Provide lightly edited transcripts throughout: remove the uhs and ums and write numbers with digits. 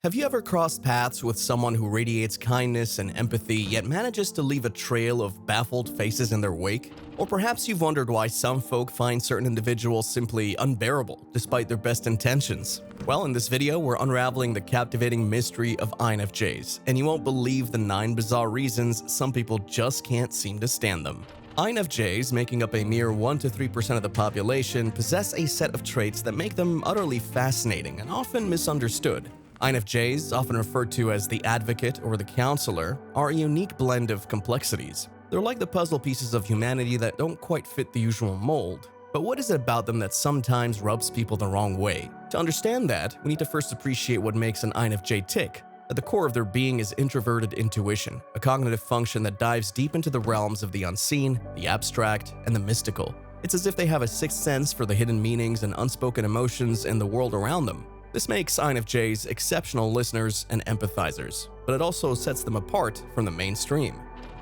Have you ever crossed paths with someone who radiates kindness and empathy yet manages to leave a trail of baffled faces in their wake? Or perhaps you've wondered why some folk find certain individuals simply unbearable despite their best intentions? Well, in this video, we're unraveling the captivating mystery of INFJs, and you won't believe the 9 bizarre reasons some people just can't seem to stand them. INFJs, making up a mere 1 to 3% of the population, possess a set of traits that make them utterly fascinating and often misunderstood. INFJs, often referred to as the advocate or the counselor, are a unique blend of complexities. They're like the puzzle pieces of humanity that don't quite fit the usual mold. But what is it about them that sometimes rubs people the wrong way? To understand that, we need to first appreciate what makes an INFJ tick. At the core of their being is introverted intuition, a cognitive function that dives deep into the realms of the unseen, the abstract, and the mystical. It's as if they have a sixth sense for the hidden meanings and unspoken emotions in the world around them. This makes INFJs exceptional listeners and empathizers, but it also sets them apart from the mainstream.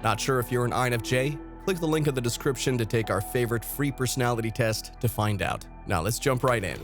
Not sure if you're an INFJ? Click the link in the description to take our favorite free personality test to find out. Now let's jump right in.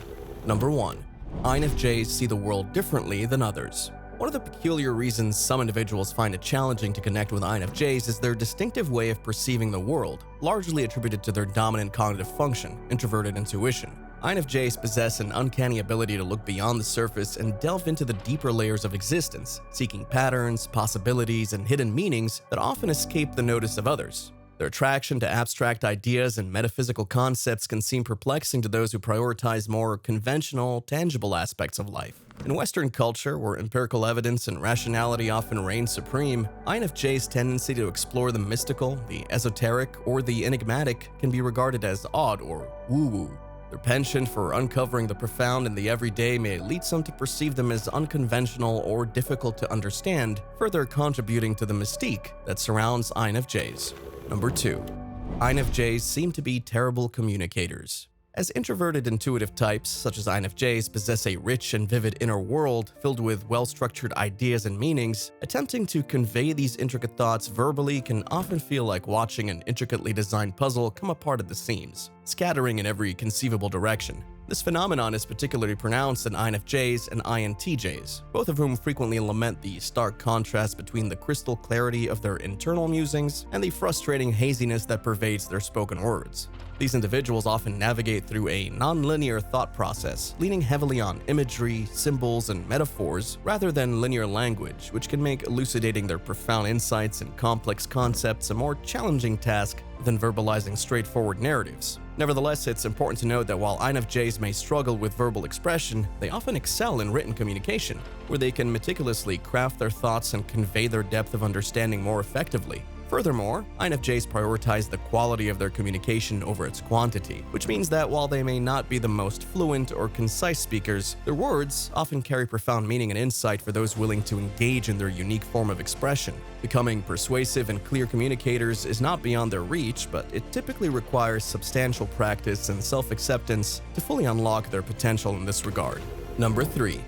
Number 1. INFJs see the world differently than others. One of the peculiar reasons some individuals find it challenging to connect with INFJs is their distinctive way of perceiving the world, largely attributed to their dominant cognitive function, introverted intuition. INFJs possess an uncanny ability to look beyond the surface and delve into the deeper layers of existence, seeking patterns, possibilities, and hidden meanings that often escape the notice of others. Their attraction to abstract ideas and metaphysical concepts can seem perplexing to those who prioritize more conventional, tangible aspects of life. In Western culture, where empirical evidence and rationality often reign supreme, INFJ's tendency to explore the mystical, the esoteric, or the enigmatic can be regarded as odd or woo-woo. Their penchant for uncovering the profound in the everyday may lead some to perceive them as unconventional or difficult to understand, further contributing to the mystique that surrounds INFJs. Number 2. INFJs seem to be terrible communicators. As introverted intuitive types, such as INFJs, possess a rich and vivid inner world filled with well-structured ideas and meanings, attempting to convey these intricate thoughts verbally can often feel like watching an intricately designed puzzle come apart at the seams, scattering in every conceivable direction. This phenomenon is particularly pronounced in INFJs and INTJs, both of whom frequently lament the stark contrast between the crystal clarity of their internal musings and the frustrating haziness that pervades their spoken words. These individuals often navigate through a non-linear thought process, leaning heavily on imagery, symbols, and metaphors rather than linear language, which can make elucidating their profound insights and complex concepts a more challenging task than verbalizing straightforward narratives. Nevertheless, it's important to note that while INFJs may struggle with verbal expression, they often excel in written communication, where they can meticulously craft their thoughts and convey their depth of understanding more effectively. Furthermore, INFJs prioritize the quality of their communication over its quantity, which means that while they may not be the most fluent or concise speakers, their words often carry profound meaning and insight for those willing to engage in their unique form of expression. Becoming persuasive and clear communicators is not beyond their reach, but it typically requires substantial practice and self-acceptance to fully unlock their potential in this regard. Number 3.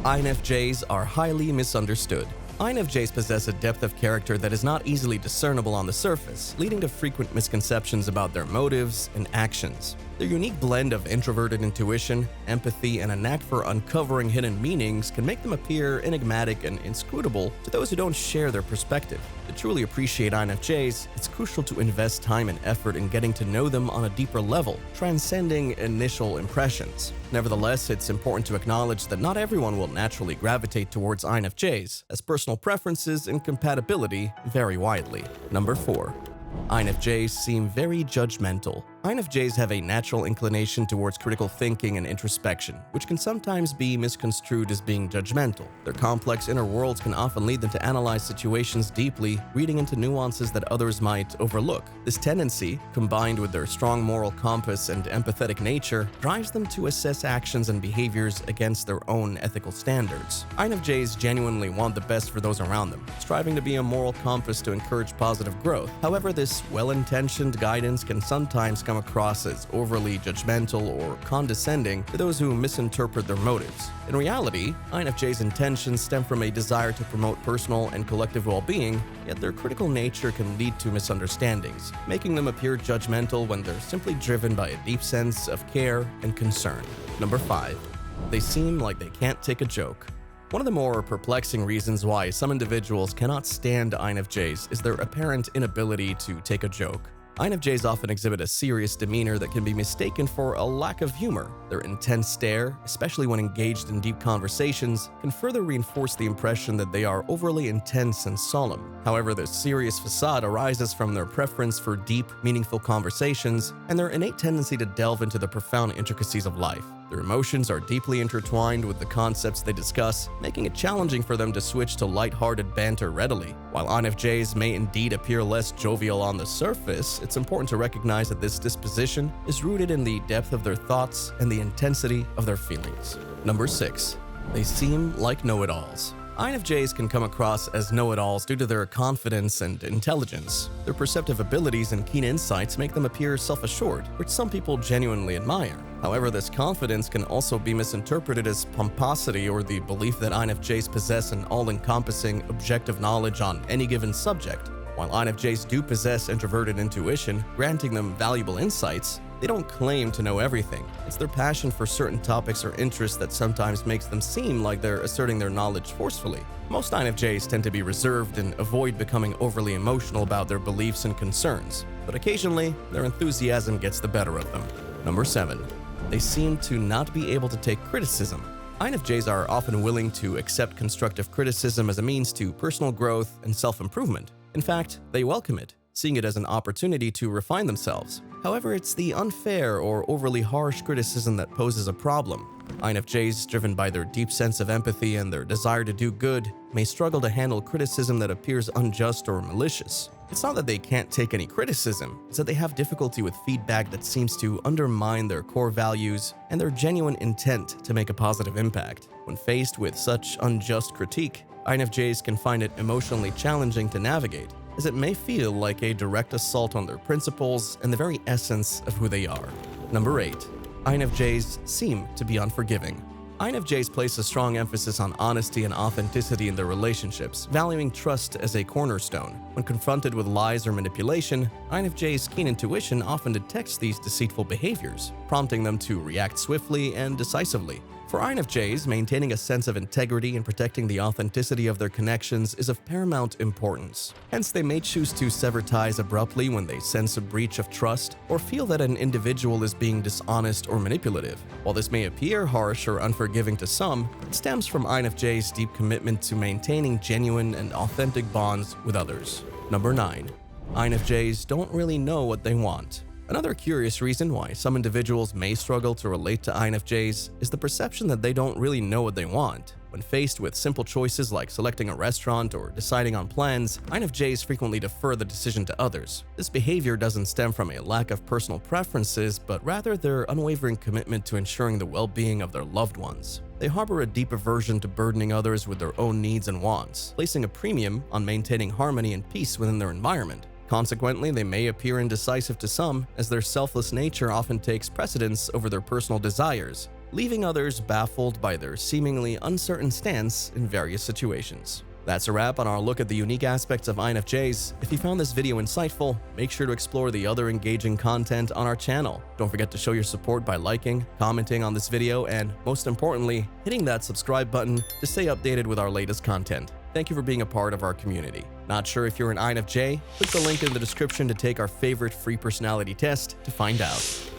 INFJs are highly misunderstood. INFJs possess a depth of character that is not easily discernible on the surface, leading to frequent misconceptions about their motives and actions. Their unique blend of introverted intuition, empathy, and a knack for uncovering hidden meanings can make them appear enigmatic and inscrutable to those who don't share their perspective. To truly appreciate INFJs, it's crucial to invest time and effort in getting to know them on a deeper level, transcending initial impressions. Nevertheless, it's important to acknowledge that not everyone will naturally gravitate towards INFJs, as personal preferences and compatibility vary widely. Number 4. INFJs seem very judgmental. INFJs have a natural inclination towards critical thinking and introspection, which can sometimes be misconstrued as being judgmental. Their complex inner worlds can often lead them to analyze situations deeply, reading into nuances that others might overlook. This tendency, combined with their strong moral compass and empathetic nature, drives them to assess actions and behaviors against their own ethical standards. INFJs genuinely want the best for those around them, striving to be a moral compass to encourage positive growth. However, this well-intentioned guidance can sometimes come across as overly judgmental or condescending to those who misinterpret their motives. In reality, INFJ's intentions stem from a desire to promote personal and collective well-being, yet their critical nature can lead to misunderstandings, making them appear judgmental when they're simply driven by a deep sense of care and concern. Number 5. They seem like they can't take a joke. One of the more perplexing reasons why some individuals cannot stand INFJs is their apparent inability to take a joke. INFJs often exhibit a serious demeanor that can be mistaken for a lack of humor. Their intense stare, especially when engaged in deep conversations, can further reinforce the impression that they are overly intense and solemn. However, this serious facade arises from their preference for deep, meaningful conversations and their innate tendency to delve into the profound intricacies of life. Their emotions are deeply intertwined with the concepts they discuss, making it challenging for them to switch to lighthearted banter readily. While INFJs may indeed appear less jovial on the surface, it's important to recognize that this disposition is rooted in the depth of their thoughts and the intensity of their feelings. Number 6. They seem like know-it-alls. INFJs can come across as know-it-alls due to their confidence and intelligence. Their perceptive abilities and keen insights make them appear self-assured, which some people genuinely admire. However, this confidence can also be misinterpreted as pomposity or the belief that INFJs possess an all-encompassing, objective knowledge on any given subject. While INFJs do possess introverted intuition, granting them valuable insights, they don't claim to know everything. It's their passion for certain topics or interests that sometimes makes them seem like they're asserting their knowledge forcefully. Most INFJs tend to be reserved and avoid becoming overly emotional about their beliefs and concerns, but occasionally, their enthusiasm gets the better of them. Number 7. They seem to not be able to take criticism. INFJs are often willing to accept constructive criticism as a means to personal growth and self-improvement. In fact, they welcome it, seeing it as an opportunity to refine themselves. However, it's the unfair or overly harsh criticism that poses a problem. INFJs, driven by their deep sense of empathy and their desire to do good, may struggle to handle criticism that appears unjust or malicious. It's not that they can't take any criticism, it's that they have difficulty with feedback that seems to undermine their core values and their genuine intent to make a positive impact. When faced with such unjust critique, INFJs can find it emotionally challenging to navigate, as it may feel like a direct assault on their principles and the very essence of who they are. Number 8. INFJs seem to be unforgiving. INFJs place a strong emphasis on honesty and authenticity in their relationships, valuing trust as a cornerstone. When confronted with lies or manipulation, INFJs' keen intuition often detects these deceitful behaviors, prompting them to react swiftly and decisively. For INFJs, maintaining a sense of integrity and protecting the authenticity of their connections is of paramount importance. Hence, they may choose to sever ties abruptly when they sense a breach of trust or feel that an individual is being dishonest or manipulative. While this may appear harsh or unforgiving to some, it stems from INFJs' deep commitment to maintaining genuine and authentic bonds with others. Number 9. INFJs don't really know what they want. Another curious reason why some individuals may struggle to relate to INFJs is the perception that they don't really know what they want. When faced with simple choices like selecting a restaurant or deciding on plans, INFJs frequently defer the decision to others. This behavior doesn't stem from a lack of personal preferences, but rather their unwavering commitment to ensuring the well-being of their loved ones. They harbor a deep aversion to burdening others with their own needs and wants, placing a premium on maintaining harmony and peace within their environment. Consequently, they may appear indecisive to some, as their selfless nature often takes precedence over their personal desires, leaving others baffled by their seemingly uncertain stance in various situations. That's a wrap on our look at the unique aspects of INFJs. If you found this video insightful, make sure to explore the other engaging content on our channel. Don't forget to show your support by liking, commenting on this video, and most importantly, hitting that subscribe button to stay updated with our latest content. Thank you for being a part of our community. Not sure if you're an INFJ? Click the link in the description to take our favorite free personality test to find out.